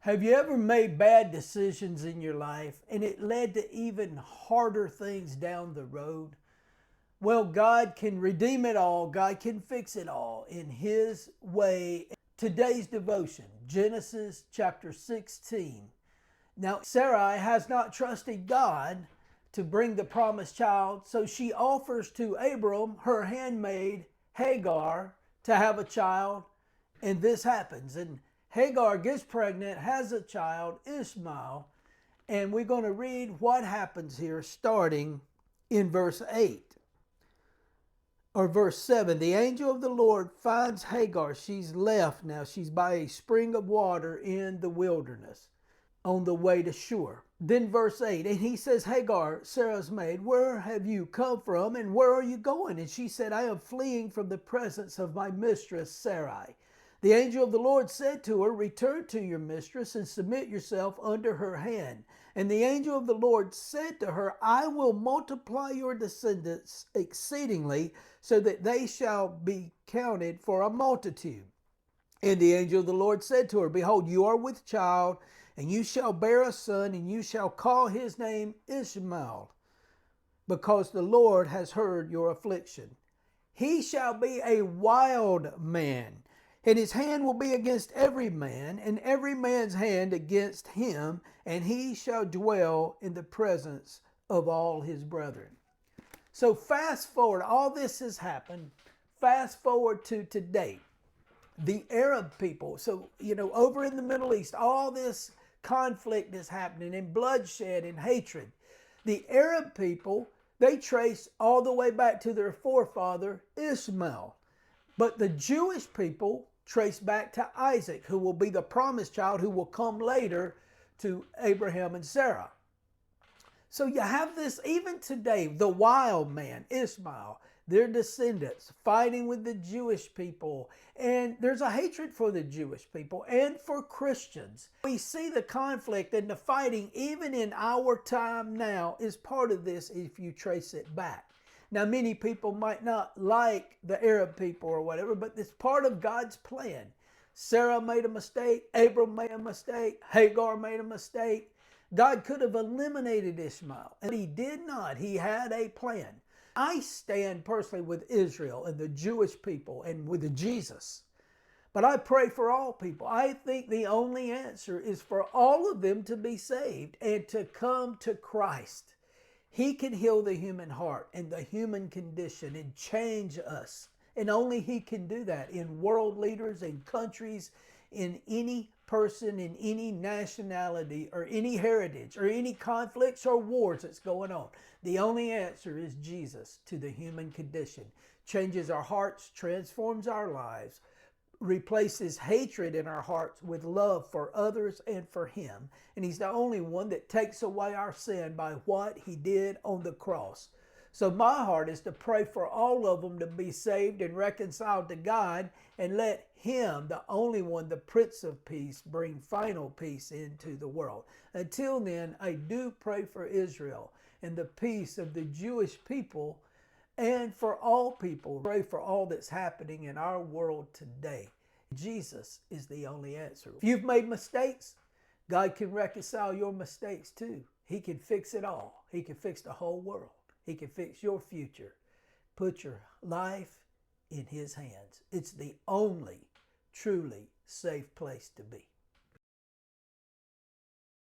Have you ever made bad decisions in your life and it led to even harder things down the road? Well, God can redeem it all. God can fix it all in His way. Today's devotion, Genesis chapter 16. Now, Sarai has not trusted God to bring the promised child, so she offers to Abram, her handmaid, Hagar, to have a child, and this happens. And Hagar gets pregnant, has a child, Ishmael, and we're going to read what happens here starting in verse 8 or verse 7. The angel of the Lord finds Hagar. She's left now. She's by a spring of water in the wilderness on the way to Shur. Then verse 8, and he says, Hagar, Sarah's maid, where have you come from and where are you going? And she said, I am fleeing from the presence of my mistress Sarai. The angel of the Lord said to her, return to your mistress and submit yourself under her hand. And the angel of the Lord said to her, I will multiply your descendants exceedingly, so that they shall be counted for a multitude. And the angel of the Lord said to her, behold, you are with child, and you shall bear a son, and you shall call his name Ishmael, because the Lord has heard your affliction. He shall be a wild man, and his hand will be against every man, and every man's hand against him, and he shall dwell in the presence of all his brethren. So fast forward, all this has happened. Fast forward to today. The Arab people, so, over in the Middle East, all this conflict is happening and bloodshed and hatred. The Arab people, they trace all the way back to their forefather, Ishmael. But the Jewish people trace back to Isaac, who will be the promised child who will come later to Abraham and Sarah. So you have this, even today, the wild man, Ishmael, their descendants fighting with the Jewish people. And there's a hatred for the Jewish people and for Christians. We see the conflict and the fighting even in our time now is part of this if you trace it back. Now, many people might not like the Arab people or whatever, but it's part of God's plan. Sarah made a mistake. Abram made a mistake. Hagar made a mistake. God could have eliminated Ishmael, and He did not. He had a plan. I stand personally with Israel and the Jewish people and with Jesus. But I pray for all people. I think the only answer is for all of them to be saved and to come to Christ. He can heal the human heart and the human condition and change us. And only He can do that in world leaders and countries, in any person, in any nationality or any heritage or any conflicts or wars that's going on. The only answer is Jesus to the human condition. Changes our hearts, transforms our lives, replaces hatred in our hearts with love for others and for Him. And He's the only one that takes away our sin by what He did on the cross. So my heart is to pray for all of them to be saved and reconciled to God, and let Him, the only one, the Prince of Peace, bring final peace into the world. Until then, I do pray for Israel and the peace of the Jewish people and for all people. Pray for all that's happening in our world today. Jesus is the only answer. If you've made mistakes, God can reconcile your mistakes too. He can fix it all. He can fix the whole world. He can fix your future. Put your life in His hands. It's the only truly safe place to be.